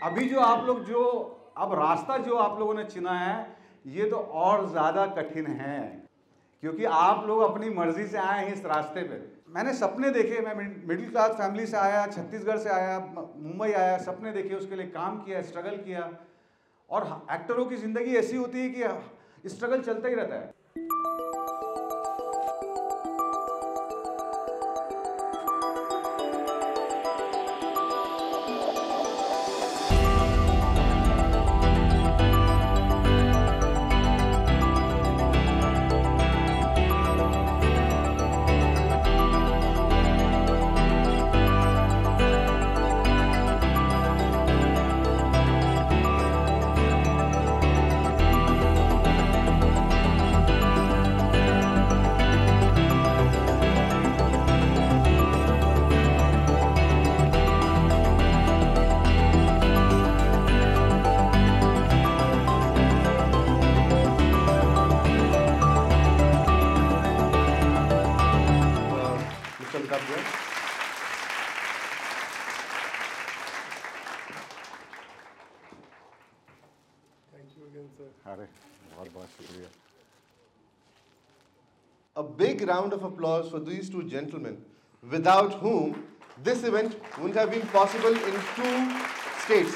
अभी जो आप लोग जो अब रास्ता जो आप लोगों ने चुना है ये तो और ज़्यादा कठिन है, क्योंकि आप लोग अपनी मर्जी से आए हैं इस रास्ते पे। मैंने सपने देखे, मैं मिडिल क्लास फैमिली से आया, छत्तीसगढ़ से आया, मुंबई आया, सपने देखे, उसके लिए काम किया, स्ट्रगल किया। और एक्टरों की ज़िंदगी ऐसी होती है कि स्ट्रगल चलता ही रहता है। A big round of applause for these two gentlemen, without whom this event wouldn't have been possible in 2 states.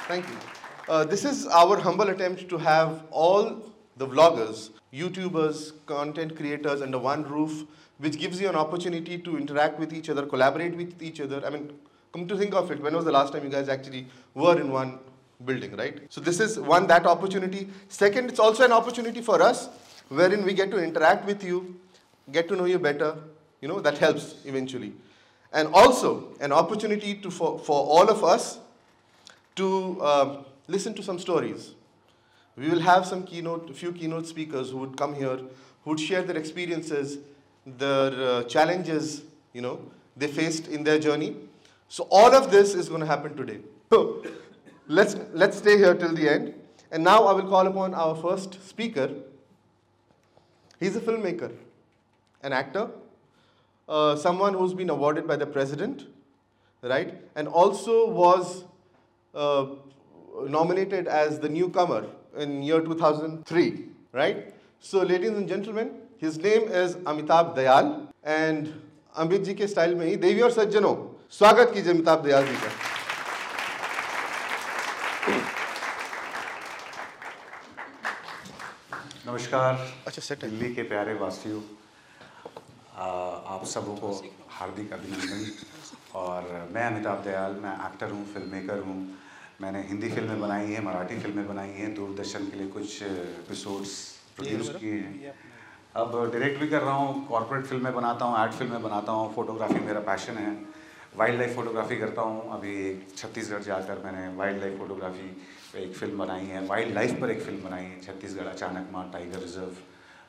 Thank you. This is our humble attempt to have all the vloggers, YouTubers, content creators under one roof, which gives you an opportunity to interact with each other, collaborate with each other. I mean, come to think of it, when was the last time you guys actually were in one building, right? So this is one, that opportunity. Second, it's also an opportunity for us, wherein we get to interact with you, get to know you better, you know, that helps eventually. And also an opportunity to, for all of us to listen to some stories. We will have some a few keynote speakers who would come here, who would share their experiences, their challenges, you know, they faced in their journey. So all of this is going to happen today. So let's stay here till the end. And now I will call upon our first speaker. He's a filmmaker, an actor, someone who's been awarded by the president, right? And also was nominated as the newcomer in year 2003, right? So ladies and gentlemen, his name is Amitabh Dayal, and Amit ji के style में ही देवी और सज्जनों, स्वागत कीजिए अमिताभ दयाल जी का। नमस्कार। अच्छा, दिल्ली के प्यारे वासियों, आप सबों को हार्दिक अभिनंदन। और मैं अमिताभ दयाल, मैं एक्टर हूँ, फिल्म मेकर हूँ। मैंने हिंदी फिल्में बनाई हैं, मराठी फिल्में बनाई हैं, दूरदर्शन के लिए कुछ एपिसोड्स प्रोड्यूस किए हैं। अब डायरेक्ट भी कर रहा हूँ, कॉर्पोरेट फिल्में बनाता हूँ, एड फिल्में बनाता हूँ, फोटोग्राफी मेरा पैशन है, वाइल्ड लाइफ फोटोग्राफी करता हूँ। अभी छत्तीसगढ़ जाकर मैंने वाइल्ड लाइफ फोटोग्राफी पे एक फ़िल्म बनाई है, वाइल्ड लाइफ पर एक फ़िल्म बनाई है। छत्तीसगढ़ अचानक माँ टाइगर रिजर्व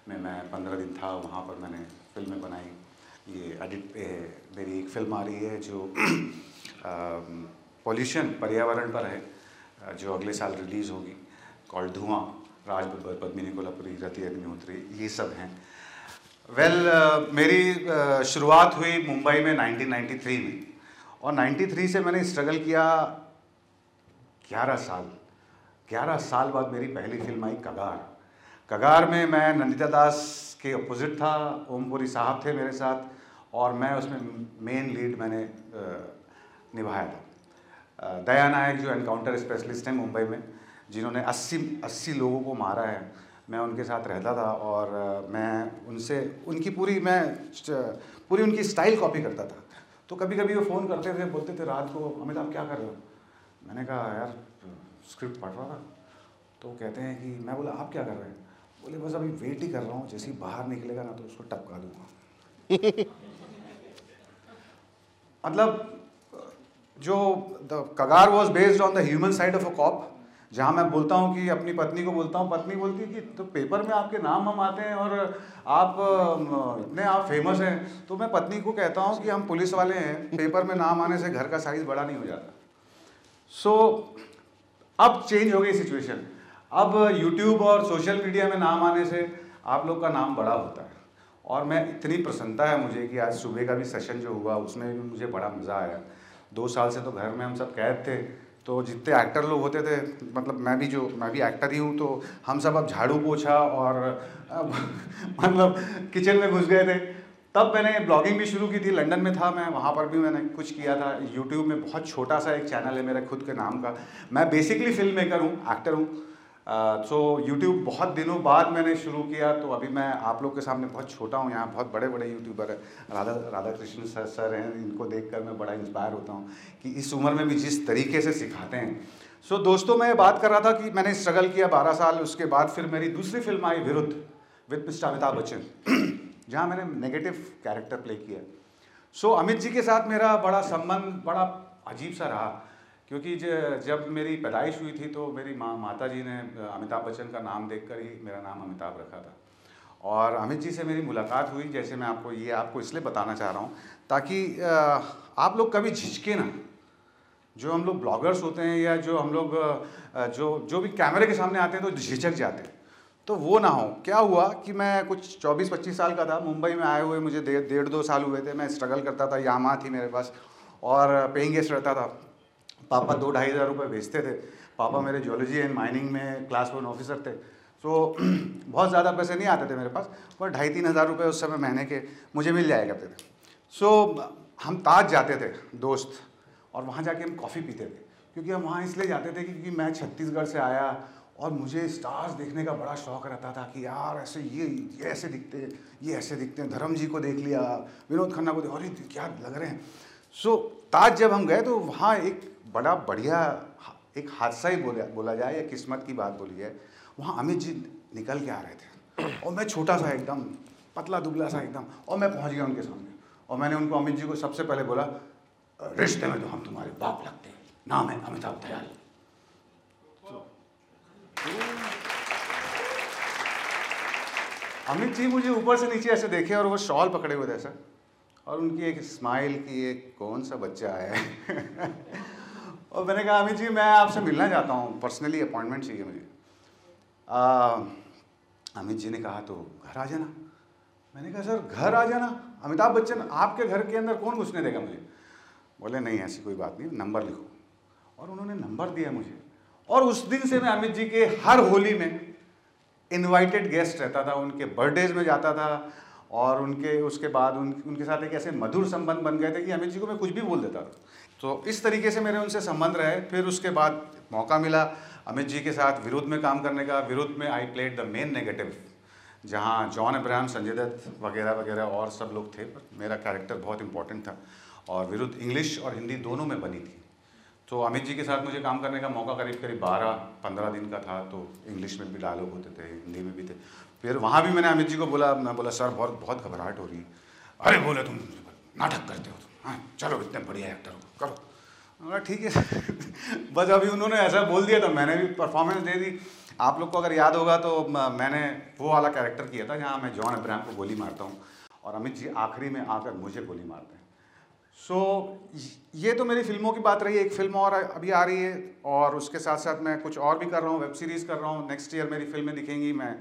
में मैं 15 दिन था, वहाँ पर मैंने फ़िल्में बनाई। ये एडिट पे मेरी एक फ़िल्म आ रही है जो पॉल्यूशन, पर्यावरण पर है, जो अगले साल रिलीज़ होगी, कॉल्ड धुआं। राज बब्बर, पद्मिनी कोल्हापुरी, रति अग्निहोत्री, ये सब हैं। मेरी शुरुआत हुई मुंबई में 1993 में, और 93 से मैंने स्ट्रगल किया 11 साल बाद मेरी पहली फिल्म आई कगार में मैं नंदिता दास के अपोजिट था, ओमपुरी साहब थे मेरे साथ, और मैं उसमें मेन लीड मैंने निभाया था। दया नायक जो एनकाउंटर स्पेशलिस्ट हैं मुंबई में, जिन्होंने 80 लोगों को मारा है, मैं उनके साथ रहता था, और मैं उनसे उनकी पूरी उनकी स्टाइल कॉपी करता था। तो कभी कभी वो फ़ोन करते थे, बोलते थे रात को, अमित आप क्या कर रहे हो? मैंने कहा यार स्क्रिप्ट पढ़ रहा था। तो वो कहते हैं कि, मैं बोला आप क्या कर रहे हैं? बोले बस अभी वेट ही कर रहा हूँ, जैसे ही बाहर निकलेगा ना तो उसको टपका दूँगा। मतलब जो कगार was based on the human side of a cop, जहाँ मैं बोलता हूँ कि अपनी पत्नी को बोलता हूँ, पत्नी बोलती है कि तो पेपर में आपके नाम हम आते हैं और आप इतने आप फेमस हैं। तो मैं पत्नी को कहता हूँ कि हम पुलिस वाले हैं, पेपर में नाम आने से घर का साइज़ बड़ा नहीं हो जाता। सो अब चेंज हो गई सिचुएशन। अब यूट्यूब और सोशल मीडिया में नाम आने से आप लोग का नाम बड़ा होता है, और मैं इतनी प्रसन्नता है मुझे कि आज सुबह का भी सेशन जो हुआ उसमें भी मुझे बड़ा मज़ा आया। 2 साल से तो घर में हम सब कैद थे, तो जितने एक्टर लोग होते थे, मतलब मैं भी एक्टर ही हूँ, तो हम सब अब झाड़ू पोछा और मतलब किचन में घुस गए थे। तब मैंने ब्लॉगिंग भी शुरू की थी, लंदन में था मैं, वहाँ पर भी मैंने कुछ किया था। यूट्यूब में बहुत छोटा सा एक चैनल है मेरा खुद के नाम का। मैं बेसिकली फिल्म मेकर हूँ, एक्टर हूँ। सो यूट्यूब बहुत दिनों बाद मैंने शुरू किया, तो अभी मैं आप लोग के सामने बहुत छोटा हूँ। यहाँ बहुत बड़े बड़े यूट्यूबर हैं, राधा कृष्ण सर हैं, इनको देखकर मैं बड़ा इंस्पायर होता हूँ कि इस उम्र में भी जिस तरीके से सिखाते हैं। सो दोस्तों, मैं बात कर रहा था कि मैंने स्ट्रगल किया 12 साल, उसके बाद फिर मेरी दूसरी फिल्म आई विरुद्ध विद मिस्टर अमिताभ बच्चन, जहाँ मैंने नेगेटिव कैरेक्टर प्ले किया। सो अमित जी के साथ मेरा बड़ा संबंध बड़ा अजीब सा रहा, क्योंकि जब मेरी पैदाइश हुई थी तो मेरी माता जी ने अमिताभ बच्चन का नाम देखकर ही मेरा नाम अमिताभ रखा था। और अमित जी से मेरी मुलाकात हुई, जैसे मैं आपको इसलिए बताना चाह रहा हूँ ताकि आप लोग कभी झिझके ना। जो हम लोग ब्लॉगर्स होते हैं या जो हम लोग जो भी कैमरे के सामने आते हैं तो झिझक जाते हैं, तो वो ना हो। क्या हुआ कि मैं कुछ 24-25 साल का था, मुंबई में आए हुए मुझे 1.5-2 साल हुए थे। मैं स्ट्रगल करता था, यामा थी मेरे पास और पेइंग गेस्ट रहता था। पापा 2-2.5 हज़ार रुपये भेजते थे। पापा मेरे जियोलॉजी एंड माइनिंग में क्लास 1 ऑफिसर थे। तो बहुत ज़्यादा पैसे नहीं आते थे मेरे पास, पर 2.5-3 हज़ार रुपये उस समय महीने के मुझे मिल जाया करते थे। सो हम ताज जाते थे दोस्त, और वहाँ जाके हम कॉफ़ी पीते थे, क्योंकि हम वहाँ इसलिए जाते थे क्योंकि मैं छत्तीसगढ़ से आया और मुझे स्टार्स देखने का बड़ा शौक़ रहता था कि यार ऐसे ये ऐसे दिखते हैं, ये ऐसे दिखते हैं। धर्म जी को देख लिया, विनोद खन्ना को अरे क्या लग रहे हैं। सो ताज जब हम गए तो वहाँ एक बड़ा बढ़िया एक हादसा ही बोला जाए या किस्मत की बात बोली जाए, वहाँ अमित जी निकल के आ रहे थे और मैं छोटा सा एकदम पतला दुबला सा एकदम, और मैं पहुँच गया उनके सामने और मैंने उनको अमित जी को सबसे पहले बोला, रिश्ते में तो हम तुम्हारे बाप लगते हैं, नाम है अमिताभ दयाल। अमित जी मुझे ऊपर से नीचे ऐसे देखे और वो शॉल पकड़े हुए थे ऐसा, और उनकी एक स्माइल की एक कौन सा बच्चा है और मैंने कहा अमित जी मैं आपसे मिलना चाहता हूँ, पर्सनली अपॉइंटमेंट चाहिए मुझे। अमित जी ने कहा तो घर आ जाना। मैंने कहा सर घर आ जाना, अमिताभ बच्चन आपके घर के अंदर कौन घुसने देगा मुझे। बोले नहीं ऐसी कोई बात नहीं, नंबर लिखो। और उन्होंने नंबर दिया मुझे, और उस दिन से मैं अमित जी के हर होली में इनवाइटेड गेस्ट रहता था, उनके बर्थडेज में जाता था, और उसके बाद उनके साथ एक ऐसे मधुर संबंध बन गए थे कि अमित जी को मैं कुछ भी बोल देता था। तो इस तरीके से मेरे उनसे संबंध रहे। फिर उसके बाद मौका मिला अमित जी के साथ विरुद्ध में काम करने का। विरुद्ध में I played the main negative, जहाँ जॉन अब्राहम, संजय दत्त वगैरह वगैरह और सब लोग थे, पर मेरा कैरेक्टर बहुत इंपॉर्टेंट था। और विरुद्ध इंग्लिश और हिंदी दोनों में बनी थी। तो अमित जी के साथ मुझे काम करने का मौका करीब 12-15 दिन का था। तो इंग्लिश में भी डायलॉग होते थे, हिंदी में भी थे। फिर वहाँ भी मैंने अमित जी को बोला, मैं बोला सर बहुत घबराहट हो रही है। अरे बोले तुम नाटक करते हो तुम, हाँ चलो इतने बढ़िया एक्टर हो, करो। ठीक है बस अभी उन्होंने ऐसा बोल दिया तो मैंने भी परफॉर्मेंस दे दी। आप लोग को अगर याद होगा तो मैंने वो वाला कैरेक्टर किया था जहाँ मैं जॉन अब्राहम को गोली मारता हूँ और अमित जी आखिरी में आकर मुझे गोली मारते हैं। सो ये तो मेरी फिल्मों की बात रही। एक फिल्म और अभी आ रही है, और उसके साथ साथ मैं कुछ और भी कर रहा हूँ, वेब सीरीज़ कर रहा हूँ। नेक्स्ट ईयर मेरी फिल्में दिखेंगी। मैं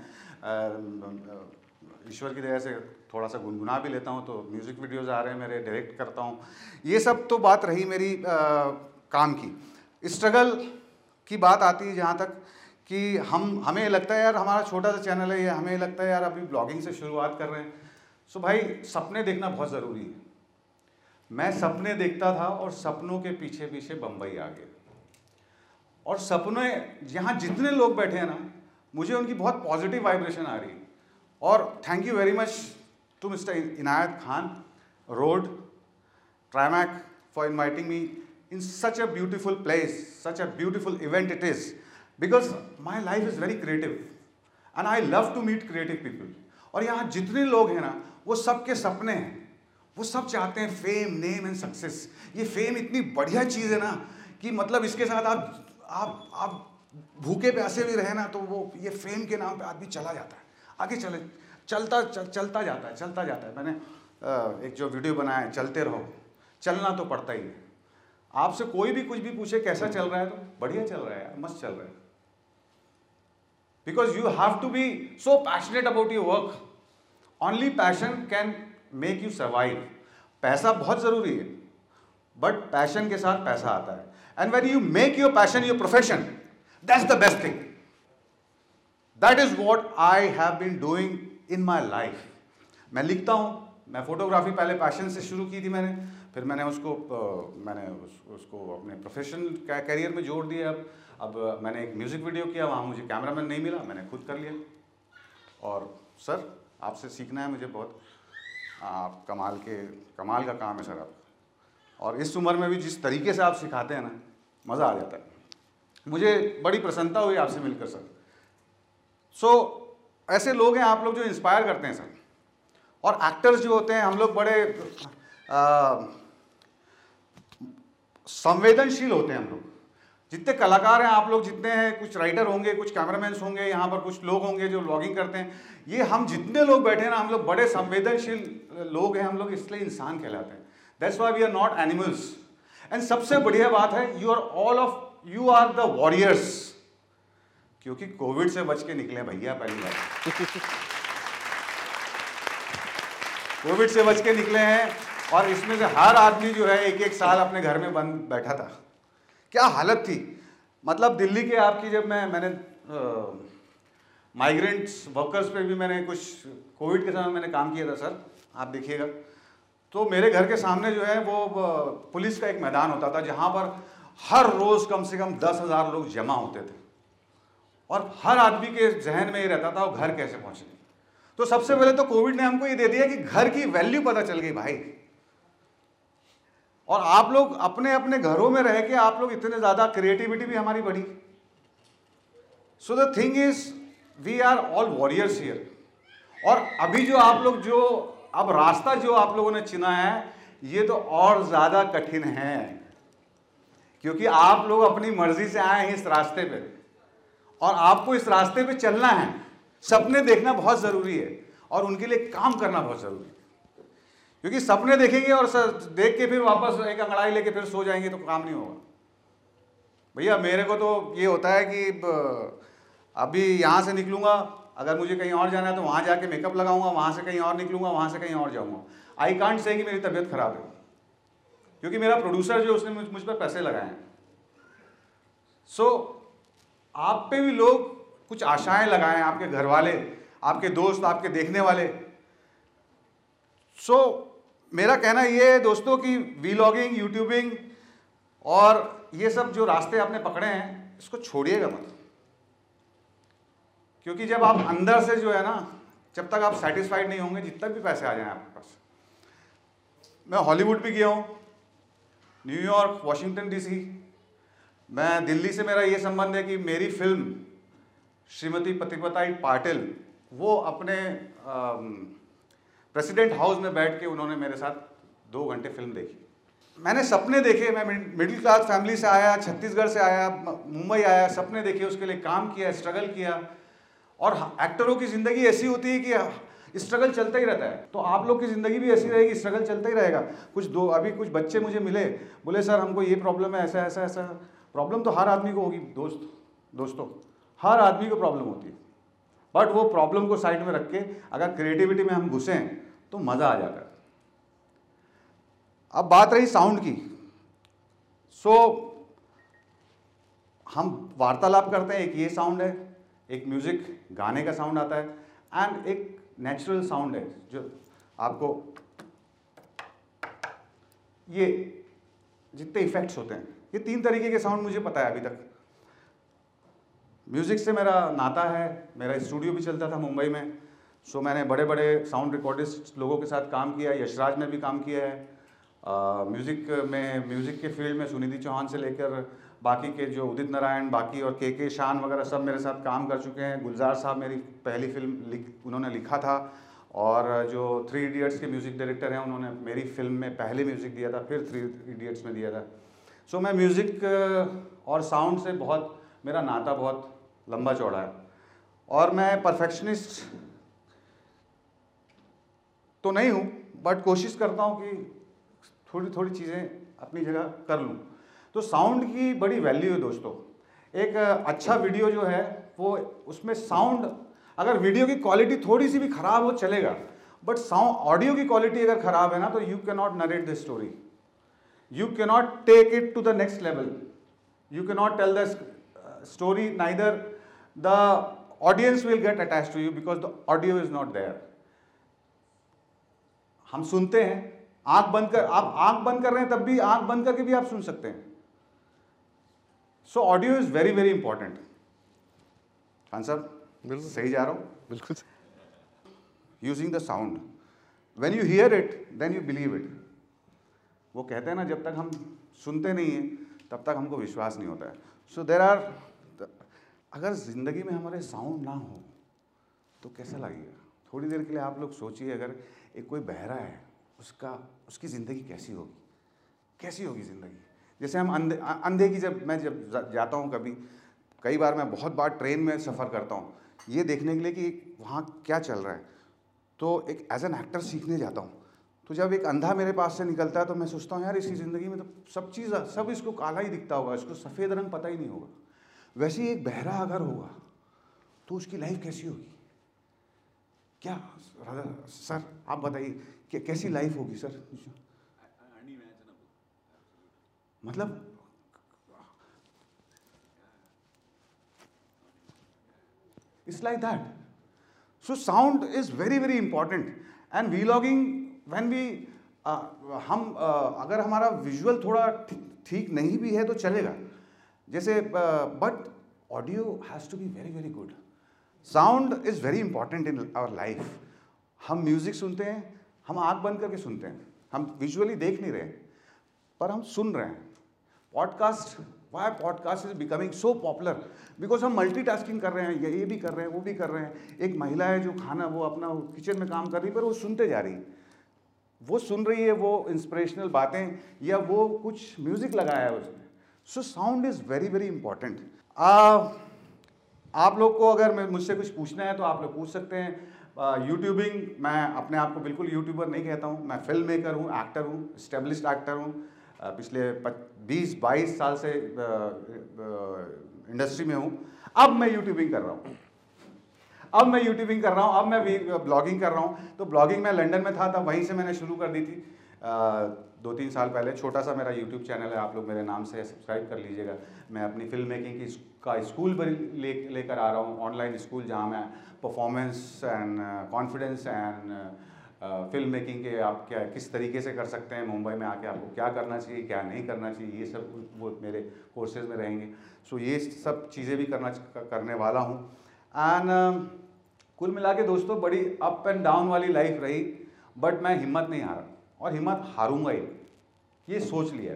ईश्वर की दया से थोड़ा सा गुनगुना भी लेता हूँ, तो म्यूज़िक वीडियोस आ रहे हैं मेरे, डायरेक्ट करता हूँ। ये सब तो बात रही मेरी काम की। स्ट्रगल की बात आती है जहाँ तक कि हमें लगता है यार हमारा छोटा सा चैनल है, हमें लगता है यार अभी ब्लॉगिंग से शुरुआत कर रहे हैं। सो भाई सपने देखना बहुत ज़रूरी है। मैं सपने देखता था और सपनों के पीछे पीछे बम्बई आ गया, और सपने यहाँ जितने लोग बैठे हैं ना, मुझे उनकी बहुत पॉजिटिव वाइब्रेशन आ रही है। और thank you very much to mister Inayat Khan road Trimac for inviting me in such a beautiful place, such a beautiful event it is, because my life is very creative and I love to meet creative people. और यहाँ जितने लोग हैं ना, वो सबके सपने हैं, वो सब चाहते हैं फेम, नेम एंड सक्सेस। ये फेम इतनी बढ़िया चीज़ है ना कि मतलब इसके साथ आप भूखे प्यासे भी रहे ना, तो वो ये फेम के नाम पे आदमी चला जाता है, आगे चलता जाता है। मैंने एक जो वीडियो बनाया है, चलते रहो, चलना तो पड़ता ही है। आपसे कोई भी कुछ भी पूछे कैसा चल रहा है, तो बढ़िया चल रहा है यार, मस्त चल रहा है। Because you have to be so passionate about your work. Only passion can make you survive. पैसा बहुत ज़रूरी है, बट पैशन के साथ पैसा आता है. And when you make your passion your profession, that's the best thing. That is what I have been doing in my life. मैं लिखता हूँ. मैं फोटोग्राफी पहले पैशन से शुरू की थी मैंने, फिर मैंने उसको अपने प्रोफेशनल कैरियर में जोड़ दिया. अब मैंने एक म्यूज़िक वीडियो किया, वहाँ मुझे कैमरामैन नहीं मिला, मैंने खुद कर लिया. और सर आपसे सीखना है मुझे बहुत. आप कमाल का काम है सर आप. और इस उम्र में भी जिस तरीके से आप सिखाते हैं ना, मज़ा आ जाता है. मुझे बड़ी प्रसन्नता हुई आपसे मिलकर सर. सो ऐसे लोग हैं आप लोग जो इंस्पायर करते हैं सर. और एक्टर्स जो होते हैं, हम लोग बड़े संवेदनशील होते हैं हम लोग. जितने कलाकार हैं आप लोग, जितने हैं, कुछ राइटर होंगे, कुछ कैमरामैन होंगे, यहाँ पर कुछ लोग होंगे जो व्लॉगिंग करते हैं, ये हम जितने लोग बैठे हैं ना, हम लोग बड़े संवेदनशील लोग हैं हम लोग, इसलिए इंसान कहलाते हैं. That's why we are not animals. And सबसे बढ़िया बात है, यू आर द वॉरियर्स. क्योंकि कोविड से बच के निकले भैया पहली बार. कोविड से बच के निकले हैं. और इसमें से हर आदमी जो है एक साल अपने घर में बंद बैठा था. क्या हालत थी. मतलब दिल्ली के आपकी, जब मैंने माइग्रेंट्स वर्कर्स पे भी मैंने कुछ कोविड के समय मैंने काम किया था सर, आप देखिएगा. तो मेरे घर के सामने जो है वो पुलिस का एक मैदान होता था, जहाँ पर हर रोज़ कम से कम 10,000 लोग जमा होते थे. और हर आदमी के जहन में ये रहता था वो घर कैसे पहुँचे. तो सबसे पहले तो कोविड ने हमको ये दे दिया कि घर की वैल्यू पता चल गई भाई. और आप लोग अपने अपने घरों में रह के आप लोग इतने ज़्यादा, क्रिएटिविटी भी हमारी बढ़ी. So the thing is we are all warriors here. और अभी जो आप लोग अब रास्ता जो आप लोगों ने चुना है, ये तो और ज़्यादा कठिन है. क्योंकि आप लोग अपनी मर्जी से आए हैं इस रास्ते पे, और आपको इस रास्ते पे चलना है. सपने देखना बहुत ज़रूरी है, और उनके लिए काम करना बहुत ज़रूरी है. क्योंकि सपने देखेंगे और देख के फिर वापस एक अंगड़ाई लेके फिर सो जाएंगे तो काम नहीं होगा. भैया मेरे को तो ये होता है कि अभी यहाँ से निकलूँगा, अगर मुझे कहीं और जाना है तो वहाँ जाके मेकअप लगाऊंगा, वहाँ से कहीं और निकलूँगा, वहाँ से कहीं और जाऊँगा. आई कांट से कि मेरी तबीयत खराब है, क्योंकि मेरा प्रोड्यूसर जो उसने मुझ पर पैसे लगाए हैं. सो आप पे भी लोग कुछ आशाएं लगाएं, आपके घर वाले, आपके दोस्त, आपके देखने वाले. सो मेरा कहना ये है दोस्तों कि वीलॉगिंग, यूट्यूबिंग और ये सब जो रास्ते आपने पकड़े हैं, इसको छोड़िएगा मत. क्योंकि जब आप अंदर से जो है ना, जब तक आप सेटिस्फाइड नहीं होंगे, जितना भी पैसे आ जाएं आपके पास. मैं हॉलीवुड भी गया हूँ, न्यूयॉर्क, वॉशिंगटन डीसी. मैं दिल्ली से मेरा ये संबंध है कि मेरी फिल्म श्रीमती प्रतिपताई पाटिल, वो अपने प्रेसिडेंट हाउस में बैठ के उन्होंने मेरे साथ 2 घंटे फिल्म देखी. मैंने सपने देखे. मैं मिडिल क्लास फैमिली से आया, छत्तीसगढ़ से आया, मुंबई आया, सपने देखे, उसके लिए काम किया, स्ट्रगल किया. और एक्टरों की ज़िंदगी ऐसी होती है कि स्ट्रगल चलता ही रहता है. तो आप लोग की ज़िंदगी भी ऐसी रहेगी, स्ट्रगल चलता ही रहेगा. अभी कुछ बच्चे मुझे मिले, बोले सर हमको ये प्रॉब्लम है, ऐसा ऐसा ऐसा. प्रॉब्लम तो हर आदमी को होगी दोस्तों, हर आदमी को प्रॉब्लम होती है. बट वो प्रॉब्लम को साइड में रख के अगर क्रिएटिविटी में हम घुसें तो मज़ा आ जाता है. अब बात रही साउंड की. सो हम वार्तालाप करते हैं, एक ये साउंड है, एक म्यूज़िक गाने का साउंड आता है, एंड एक नेचुरल साउंड है जो आपको, ये जितने इफेक्ट्स होते हैं, ये 3 तरीके के साउंड मुझे पता है अभी तक. म्यूज़िक से मेरा नाता है. मेरा स्टूडियो भी चलता था मुंबई में. सो मैंने बड़े बड़े साउंड रिकॉर्डिस्ट लोगों के साथ काम किया. यशराज में भी काम किया है. म्यूज़िक के फील्ड में सुनिधि चौहान से लेकर बाकी के जो उदित नारायण, बाकी और के शान वगैरह सब मेरे साथ काम कर चुके हैं. गुलजार साहब मेरी पहली फिल्म उन्होंने लिखा था. और जो 3 इडियट्स के म्यूज़िक डायरेक्टर हैं, उन्होंने मेरी फिल्म में पहले म्यूज़िक दिया था, फिर 3 इडियट्स में दिया था. सो मैं म्यूज़िक और साउंड से मेरा नाता बहुत लंबा चौड़ा है. और मैं परफेक्शनिस्ट तो नहीं हूँ, बट कोशिश करता हूँ कि थोड़ी थोड़ी चीज़ें अपनी जगह कर लूँ. तो साउंड की बड़ी वैल्यू है दोस्तों. एक अच्छा वीडियो जो है वो, उसमें साउंड, अगर वीडियो की क्वालिटी थोड़ी सी भी ख़राब हो चलेगा, बट ऑडियो की क्वालिटी अगर ख़राब है ना, तो you can not narrate the story. you cannot take it to the next level. You cannot tell the story, neither the audience will get attached to you because the audio is not there. हम सुनते हैं, आंख बंद कर, आप आंख बंद कर रहे हैं तब भी, आंख बंद करके भी आप सुन सकते हैं. So audio is very very important. Khan साहब सही जा रहा हूँ? बिल्कुल. Using the sound. When you hear it, then you believe it. वो कहते हैं ना, जब तक हम सुनते नहीं हैं तब तक हमको विश्वास नहीं होता है. सो देर आर, अगर ज़िंदगी में हमारे साउंड ना हो तो कैसा लगेगा? थोड़ी देर के लिए आप लोग सोचिए, अगर एक कोई बहरा है, उसकी ज़िंदगी कैसी होगी? कैसी होगी ज़िंदगी? जैसे हम अंधे की, जब जाता हूँ कई बार मैं बहुत बार ट्रेन में सफ़र करता हूँ ये देखने के लिए कि वहाँ क्या चल रहा है, तो एक एज एन एक्टर सीखने जाता हूँ. तो जब एक अंधा मेरे पास से निकलता है तो मैं सोचता हूँ यार इसकी ज़िंदगी में तो सब इसको काला ही दिखता होगा, इसको सफ़ेद रंग पता ही नहीं होगा. वैसे ही एक बहरा अगर होगा तो उसकी लाइफ कैसी होगी? क्या सर आप बताइए कि कैसी लाइफ होगी सर? मतलब it's like that. So sound is very very important. And vlogging, when we हम अगर हमारा विजुअल थोड़ा ठीक नहीं भी है तो चलेगा, जैसे but audio has to be very very good. Sound is very important in our life. हम म्यूज़िक सुनते हैं, हम आँख बंद करके सुनते हैं, हम विजुअली देख नहीं रहे हैं पर हम सुन रहे हैं. Podcast, Y podcast is becoming so popular? Because हम मल्टीटास्किंग कर रहे हैं, ये भी कर रहे हैं, वो भी कर रहे हैं. एक महिला है जो खाना, वो अपना किचन में काम कर रही है पर वो सुनते जा रही है, वो सुन रही है वो इंस्पिरेशनल बातें या वो कुछ म्यूज़िक लगाया है उसने. So sound is very very important. आप लोग को अगर मुझसे कुछ पूछना है तो आप लोग पूछ सकते हैं. यूट्यूबिंग, मैं अपने आप को बिल्कुल यूट्यूबर नहीं कहता हूँ. मैं फिल्म मेकर हूँ, एक्टर हूँ, एस्टेब्लिश्ड एक्टर हूँ. पिछले 20-22 साल से इंडस्ट्री में हूँ. अब मैं यूट्यूबिंग कर रहा हूँ, अब मैं ब्लॉगिंग कर रहा हूँ. तो ब्लॉगिंग मैं लंदन में था तब वहीं से मैंने शुरू कर दी थी 2-3 साल पहले. छोटा सा मेरा यूट्यूब चैनल है, आप लोग मेरे नाम से सब्सक्राइब कर लीजिएगा. मैं अपनी फिल्म मेकिंग का स्कूल लेकर आ रहा हूँ, ऑनलाइन स्कूल, जहाँ मैं performance and confidence and film making के आप क्या किस तरीके से कर सकते हैं, मुंबई में आके आपको क्या करना चाहिए, क्या नहीं करना चाहिए, ये सब वो मेरे कोर्सेज में रहेंगे. सो ये सब चीज़ें भी करने वाला हूँ. एंड कुल मिला के दोस्तों बड़ी अप एंड डाउन वाली लाइफ रही, बट मैं हिम्मत नहीं हारा और हिम्मत हारूंगा ही, ये सोच लिया.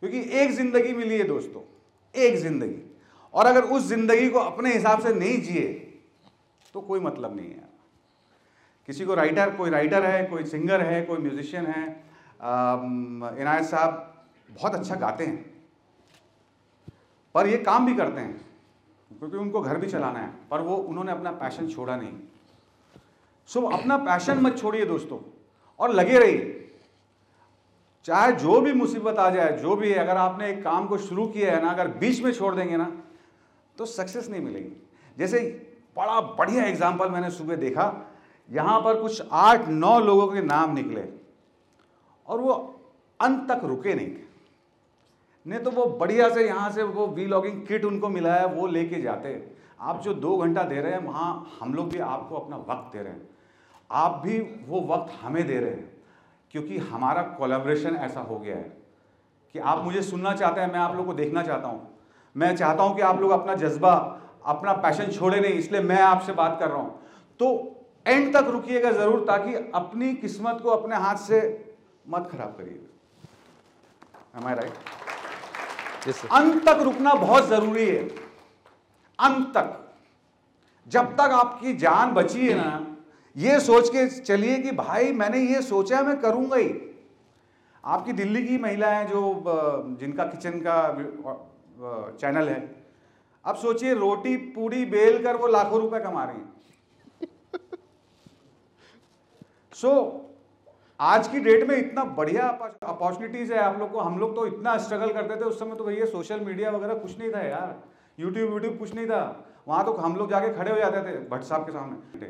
क्योंकि एक ज़िंदगी मिली है दोस्तों, एक ज़िंदगी, और अगर उस ज़िंदगी को अपने हिसाब से नहीं जिए तो कोई मतलब नहीं है. किसी को कोई राइटर है, कोई सिंगर है, कोई म्यूजिशियन है. इनायत साहब बहुत अच्छा गाते हैं पर ये काम भी करते हैं क्योंकि उनको घर भी चलाना है, पर उन्होंने अपना पैशन छोड़ा नहीं. सो अपना पैशन मत छोड़िए दोस्तों और लगे रहिए. चाहे जो भी मुसीबत आ जाए, जो भी है, अगर आपने एक काम को शुरू किया है ना, अगर बीच में छोड़ देंगे ना तो सक्सेस नहीं मिलेगी. जैसे बड़ा बढ़िया एग्जाम्पल मैंने सुबह देखा, यहाँ पर कुछ 8-9 लोगों के नाम निकले और वो अंत तक रुके नहीं तो वो बढ़िया से यहाँ से वो वीलॉगिंग किट उनको मिला है, वो लेके जाते. आप जो 2 घंटा दे रहे हैं वहाँ हम लोग भी आपको अपना वक्त दे रहे हैं, आप भी वो वक्त हमें दे रहे हैं, क्योंकि हमारा कोलैबोरेशन ऐसा हो गया है कि आप मुझे सुनना चाहते हैं, मैं आप लोग को देखना चाहता हूँ. मैं चाहता हूँ कि आप लोग अपना जज्बा, अपना पैशन छोड़े नहीं, इसलिए मैं आपसे बात कर रहा हूँ. तो एंड तक रुकिएगा ज़रूर, ताकि अपनी किस्मत को अपने हाथ से मत खराब करिएगा. Am I right? Yes, sir. अंत तक रुकना बहुत ज़रूरी है. अंत तक, जब तक आपकी जान बची है ना, ये सोच के चलिए कि भाई मैंने ये सोचा मैं करूँगा ही. आपकी दिल्ली की महिला है जो जिनका किचन का चैनल है, अब सोचिए रोटी पूड़ी बेल कर वो लाखों रुपए कमा रही हैं. सो आज की डेट में इतना बढ़िया अपॉर्चुनिटीज़ है आप लोग को. हम लोग तो इतना स्ट्रगल करते थे उस समय, तो भैया सोशल मीडिया वगैरह कुछ नहीं था यार, यूट्यूब कुछ नहीं था. वहाँ तो हम लोग जाके खड़े हो जाते थे भट्ट साहब के सामने.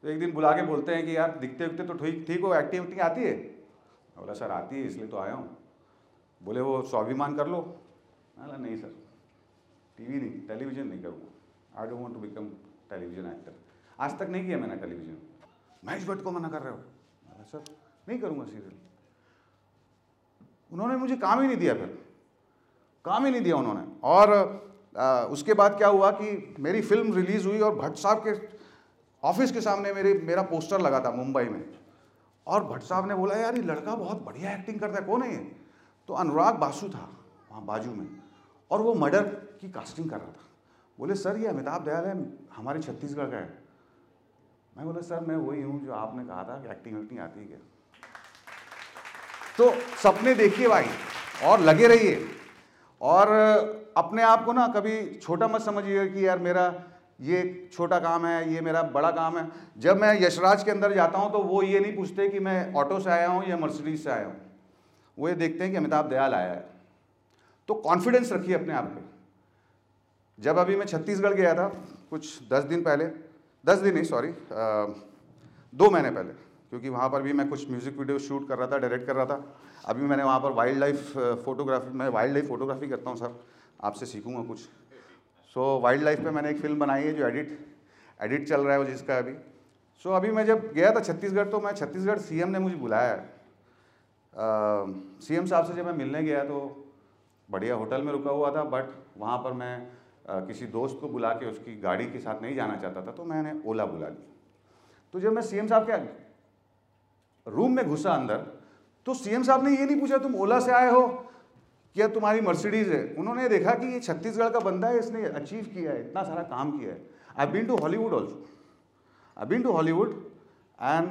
तो एक दिन बुला के बोलते हैं कि यार दिखते तो ठीक हो, एक्टिविटी आती है? बोला सर आती है, इसलिए तो आया हूँ. बोले वो स्वाभिमान कर लो। मैंने कहा नहीं सर, टीवी नहीं, टेलीविज़न नहीं करूँगा, I don't want to become television actor. आज तक नहीं किया मैंने टेलीविज़न। महेश भट्ट को मना कर रहे हो? मैंने कहा सर नहीं करूँगा सीरियल। उन्होंने मुझे काम ही नहीं दिया, फिर काम ही नहीं दिया उन्होंने। और उसके बाद क्या हुआ कि मेरी फिल्म रिलीज़ हुई और भट्ट साहब के ऑफिस के सामने मेरा पोस्टर लगा था मुंबई में, और भट्ट साहब ने बोला यार ये लड़का बहुत बढ़िया एक्टिंग करता है, कौन है ये? तो अनुराग बासु था वहाँ बाजू में, और वो मर्डर की कास्टिंग कर रहा था। बोले सर ये अमिताभ दयाल है, हमारे छत्तीसगढ़ का है। मैं बोला सर मैं वही हूँ जो आपने कहा था कि एक्टिंग आती है क्या? तो सपने देखिए भाई और लगे रहिए, और अपने आप को ना कभी छोटा मत समझिए कि यार मेरा ये छोटा काम है, ये मेरा बड़ा काम है। जब मैं यशराज के अंदर जाता हूँ तो वो ये नहीं पूछते कि मैं ऑटो से आया हूँ या मर्सिडीज से आया हूँ, वो ये देखते हैं कि अमिताभ दयाल आया है। तो कॉन्फिडेंस रखिए अपने आप पे। जब अभी मैं छत्तीसगढ़ गया था कुछ 2 महीने पहले, क्योंकि वहाँ पर भी मैं कुछ म्यूज़िक वीडियो शूट कर रहा था, डायरेक्ट कर रहा था। अभी मैंने वहाँ पर वाइल्ड लाइफ फोटोग्राफी करता हूँ सर, आपसे सीखूँगा कुछ। सो वाइल्ड लाइफ पे मैंने एक फ़िल्म बनाई है जो एडिट चल रहा है वो जिसका अभी। सो अभी मैं जब गया था छत्तीसगढ़, तो मैं छत्तीसगढ़ सीएम ने मुझे बुलाया है। सीएम साहब से जब मैं मिलने गया तो बढ़िया होटल में रुका हुआ था, बट वहाँ पर मैं किसी दोस्त को बुला के उसकी गाड़ी के साथ नहीं जाना चाहता था, तो मैंने ओला बुला ली। तो जब मैं सीएम साहब के रूम में घुसा अंदर, तो सीएम साहब ने ये नहीं पूछा तुम ओला से आए हो क्या तुम्हारी मर्सिडीज है। उन्होंने देखा कि ये छत्तीसगढ़ का बंदा है, इसने अचीव किया है, इतना सारा काम किया है। I been to Hollywood also, and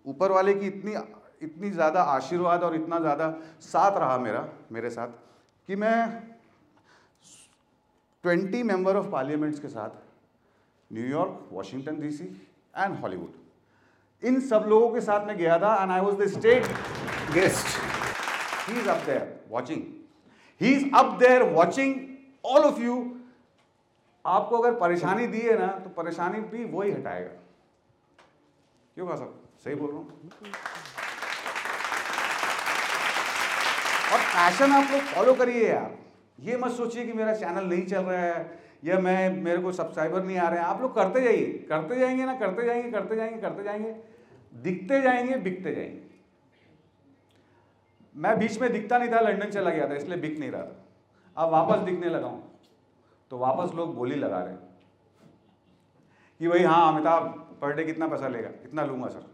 ऊपर वाले की इतनी ज़्यादा आशीर्वाद और इतना ज़्यादा साथ रहा मेरे साथ कि मैं 20 मेंबर ऑफ पार्लियामेंट्स के साथ New York, Washington DC and Hollywood, इन सब लोगों के साथ में गया था, and I was the state guest. He is up there watching all of you. आपको अगर परेशानी दी है ना तो परेशानी भी वही हटाएगा। क्यों कहा साहब, सही बोल रहा हूँ? और पैशन आप लोग फॉलो करिए यार। ये मत सोचिए कि मेरा चैनल नहीं चल रहा है या मेरे को सब्सक्राइबर नहीं आ रहे हैं। आप लोग करते जाइए, करते जाएंगे ना, करते जाएंगे, दिखते जाएंगे, बिकते जाएंगे। मैं बीच में दिखता नहीं था, लंदन चला गया था, इसलिए बिक नहीं रहा था। अब वापस दिखने लगा हूं तो वापस लोग बोली लगा रहे हैं कि भाई हाँ अमिताभ पर डे कितना पैसा लेगा, इतना लूंगा सर।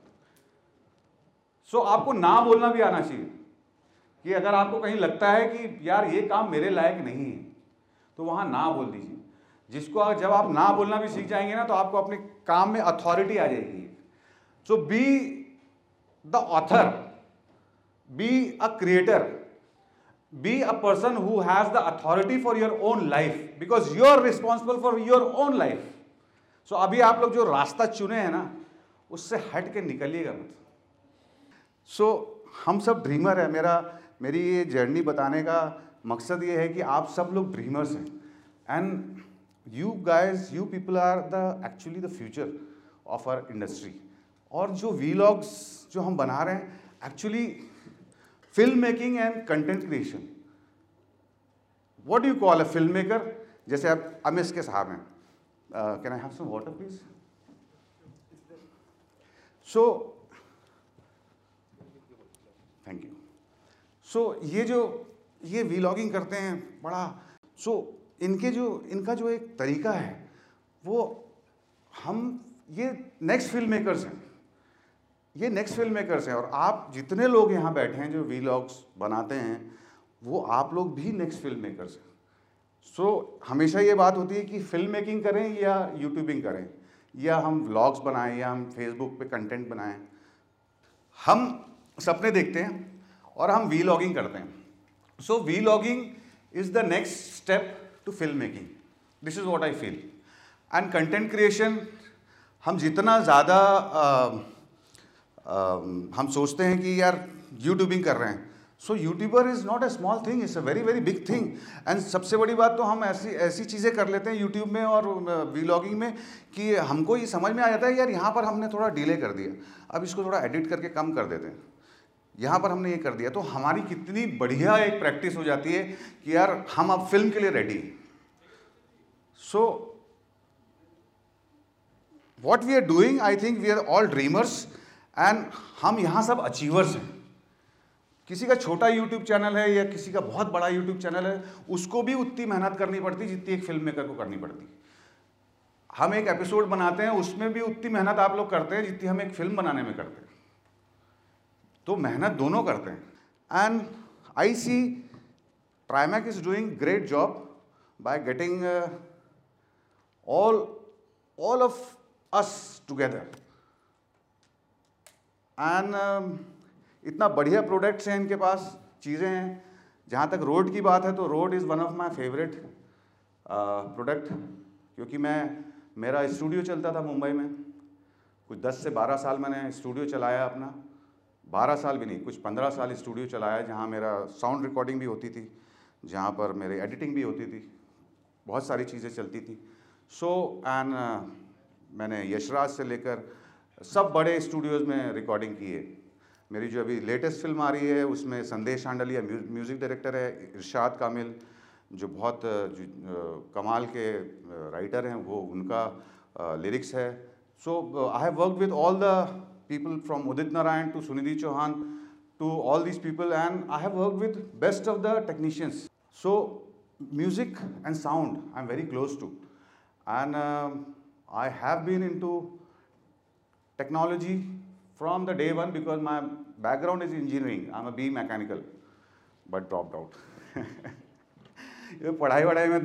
सो आपको ना बोलना भी आना चाहिए कि अगर आपको कहीं लगता है कि यार ये काम मेरे लायक नहीं है तो वहां ना बोल दीजिए। जब आप ना बोलना भी सीख जाएंगे ना तो आपको अपने काम में अथॉरिटी आ जाएगी। So be the author, be a creator, be a person who has the authority for your own life, because you are responsible for your own life. So अभी आप लोग जो रास्ता चुने हैं ना उससे हट के निकलिएगा मत। सो हम सब ड्रीमर है। मेरी ये जर्नी बताने का मकसद ये है कि आप सब लोग ड्रीमर्स हैं, and you people are actually the future of our industry। और जो वीलॉग्स जो हम बना रहे हैं, actually film making and content creation, what do you call a film maker? जैसे आप अमिश के साहब हैं, can I have some water please? So thank you. So ये वीलॉगिंग करते हैं बड़ा, इनका जो एक तरीका है वो ये नेक्स्ट फिल्म मेकर्स हैं, और आप जितने लोग यहाँ बैठे हैं जो वीलॉग्स बनाते हैं वो आप लोग भी नेक्स्ट फिल्म मेकर्स हैं। सो हमेशा ये बात होती है कि फिल्म मेकिंग करें या यूट्यूबिंग करें, या हम व्लॉग्स बनाएं या हम फेसबुक पे कंटेंट बनाएं, हम सपने देखते हैं और हम वीलॉगिंग करते हैं। So vlogging is the next step to filmmaking. This is what I feel. And content creation, हम जितना ज़्यादा हम सोचते हैं कि यार यूट्यूबिंग कर रहे हैं, so YouTuber is not a small thing, it's a very very big thing. And सबसे बड़ी बात तो हम ऐसी चीज़ें कर लेते हैं यूट्यूब में और वीलॉगिंग में कि हमको ये समझ में आ जाता है यार यहाँ पर हमने थोड़ा डिले कर दिया, अब इसको थोड़ा एडिट करके कम कर देते हैं। यहाँ पर हमने ये कर दिया, तो हमारी कितनी बढ़िया एक प्रैक्टिस हो जाती है कि यार हम अब फिल्म के लिए ready. So what we are doing, I think we are all dreamers and हम यहाँ सब अचीवर्स हैं। किसी का छोटा यूट्यूब चैनल है या किसी का बहुत बड़ा यूट्यूब चैनल है, उसको भी उतनी मेहनत करनी पड़ती जितनी एक फिल्म मेकर को करनी पड़ती। हम एक एपिसोड बनाते हैं, उसमें भी उतनी मेहनत आप लोग करते हैं जितनी हम एक फिल्म बनाने में करते हैं। तो मेहनत दोनों करते हैं। And I see Trimac is doing great job by getting all of us together and इतना बढ़िया प्रोडक्ट्स हैं इनके पास, चीज़ें हैं। जहाँ तक रोड की बात है तो road is one of my favourite product, क्योंकि मेरा स्टूडियो चलता था मुंबई में, कुछ 10 से 12 साल मैंने स्टूडियो चलाया अपना, 12 साल भी नहीं, कुछ 15 साल स्टूडियो चलाया, जहाँ मेरा साउंड रिकॉर्डिंग भी होती थी, जहाँ पर मेरी एडिटिंग भी होती थी, बहुत सारी चीज़ें चलती थी। सो एंड मैंने यशराज से लेकर सब बड़े स्टूडियोज़ में रिकॉर्डिंग की है। मेरी जो अभी लेटेस्ट फिल्म आ रही है उसमें संदेश आंडलिया म्यूज़िक डायरेक्टर है, इरशाद कामिल जो बहुत कमाल के राइटर हैं, वो उनका लिरिक्स है। So I have worked with all the people from Udit Narayan to Sunidhi Chauhan to all these people and I have worked with best of the technicians. So music and sound I am very close to and I have been into technology from the day one because my background is engineering. I'm a B mechanical but dropped out. ये पढ़ाई वढ़ाई में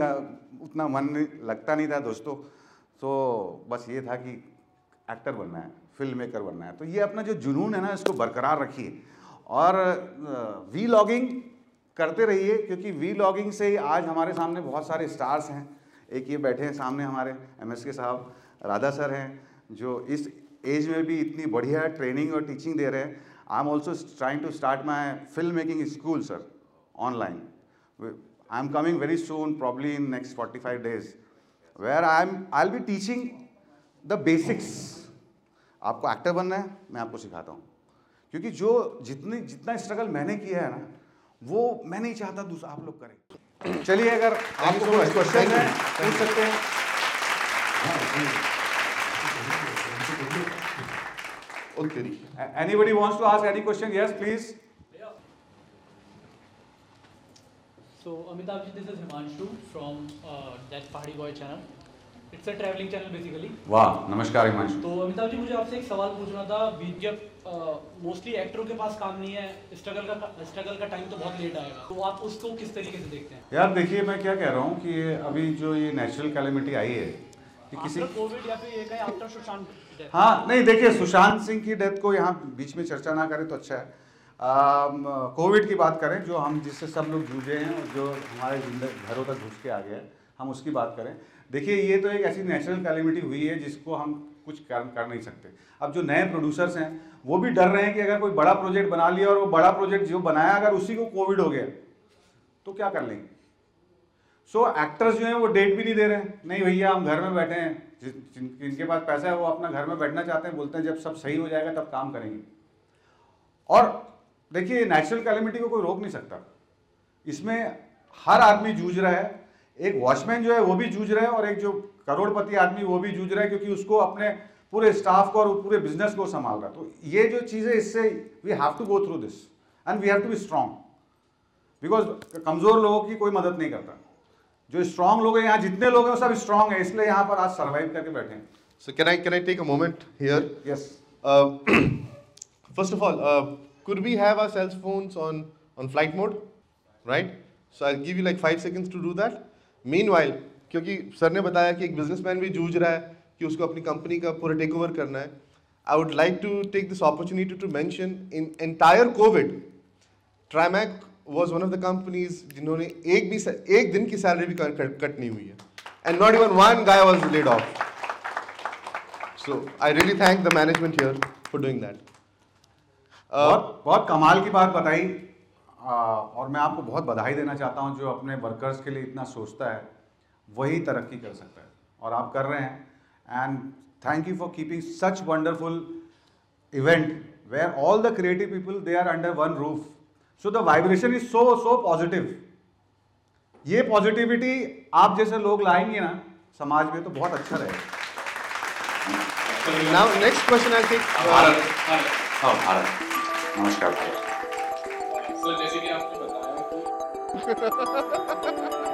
उतना मन लगता नहीं था दोस्तों, तो बस ये था कि एक्टर बनना है, फिल्म मेकर बनना है। तो ये अपना जो जुनून है ना, इसको बरकरार रखिए और वीलॉगिंग करते रहिए, क्योंकि वीलॉगिंग से ही आज हमारे सामने बहुत सारे स्टार्स हैं। एक ये बैठे हैं सामने हमारे MSK साहब, राधा सर हैं, जो इस एज में भी इतनी बढ़िया ट्रेनिंग और टीचिंग दे रहे हैं। I am also trying to start my film making school sir, online. I am coming very soon, probably in next 45 days, where I will be teaching the basics. आपको actor बनना है, मैं आपको सिखाता हूँ, क्योंकि जितना स्ट्रगल मैंने किया है ना, वो मैं नहीं चाहता दूसरा आप लोग करें। चलिए, अगर आपको कोई क्वेश्चन है पूछ सकते हैं। Anybody wants to ask any question? Yes, please. So Amitabh ji, this is Himanshu from that Pahadi Boy channel. It's a traveling channel basically. वाह, नमस्कार हिमांशु। तो अमिताभ जी, मुझे आपसे एक सवाल पूछना था। जब मोस्टली एक्टरों के पास काम नहीं है, स्ट्रगल का टाइम तो बहुत लेट आएगा, तो आप उसको किस तरीके से देखते हैं? यार देखिए, मैं क्या कह रहा हूँ कि अभी जो ये नेचुरल कैलेमिटी आई है कि किसी कोविड या फिर ये कहें आफ्टर सुशांत डेथ। हाँ, नहीं देखिए, सुशांत सिंह की डेथ को यहाँ बीच में चर्चा ना करें तो अच्छा है। कोविड की बात करें, जो हम जिससे सब लोग जूझे हैं और जो हमारे घरों तक घुस के आ गया है, हम उसकी बात करें। देखिए, ये तो एक ऐसी नेचुरल कैलेमिटी हुई है जिसको हम कुछ कर नहीं सकते। अब जो नए प्रोड्यूसर्स हैं वो भी डर रहे हैं कि अगर कोई बड़ा प्रोजेक्ट बना लिया और वो बड़ा प्रोजेक्ट जो बनाया अगर उसी को कोविड हो गया तो क्या कर लेंगे। सो एक्टर्स जो हैं वो डेट भी नहीं दे रहे हैं, नहीं भैया हम घर में बैठे हैं, जिनके पास पैसा है वो अपना घर में बैठना चाहते हैं, बोलते हैं जब सब सही हो जाएगा तब काम करेंगे। और देखिए, नेचुरल कैलेमिटी को कोई रोक नहीं सकता, इसमें हर आदमी जूझ रहा है। एक वॉचमैन जो है वो भी जूझ रहा है और एक जो करोड़पति आदमी वो भी जूझ रहा है, क्योंकि उसको अपने पूरे स्टाफ को और पूरे बिजनेस को संभाल रहा है। तो ये जो चीज़ें, इससे we have to go through this and we have to be strong, because कमज़ोर लोगों की कोई मदद नहीं करता। जो स्ट्रांग लोग हैं, यहाँ जितने लोग हैं वो सब स्ट्रांग हैं, इसलिए यहाँ पर आज सर्वाइव करके बैठे हैं। So can I take a moment here? Yes. First of all, could we have our cell phones on flight mode, right? So I'll give you like 5 seconds to do that. Meanwhile, क्योंकि sir ने बताया कि एक businessman भी जूझ रहा है कि उसको अपनी कंपनी का पूरा टेक ओवर करना है, I would like to take this opportunity to mention in entire COVID, Trimac was one of the companies जिन्होंने एक दिन की सैलरी भी कट नहीं हुई है, and not even one guy was laid off. So I really thank the management here for doing that. बहुत कमाल की बात बताई, और मैं आपको बहुत बधाई देना चाहता हूं। जो अपने वर्कर्स के लिए इतना सोचता है वही तरक्की कर सकता है, और आप कर रहे हैं। And thank you for keeping such wonderful event where all the creative people, they are under one roof. So the vibration is so positive. ये पॉजिटिविटी आप जैसे लोग लाएंगे ना समाज में तो बहुत अच्छा रहेगा. Now, next question I'll take. Bharat. नमस्कार. सर जैसे कि आपने बताया कि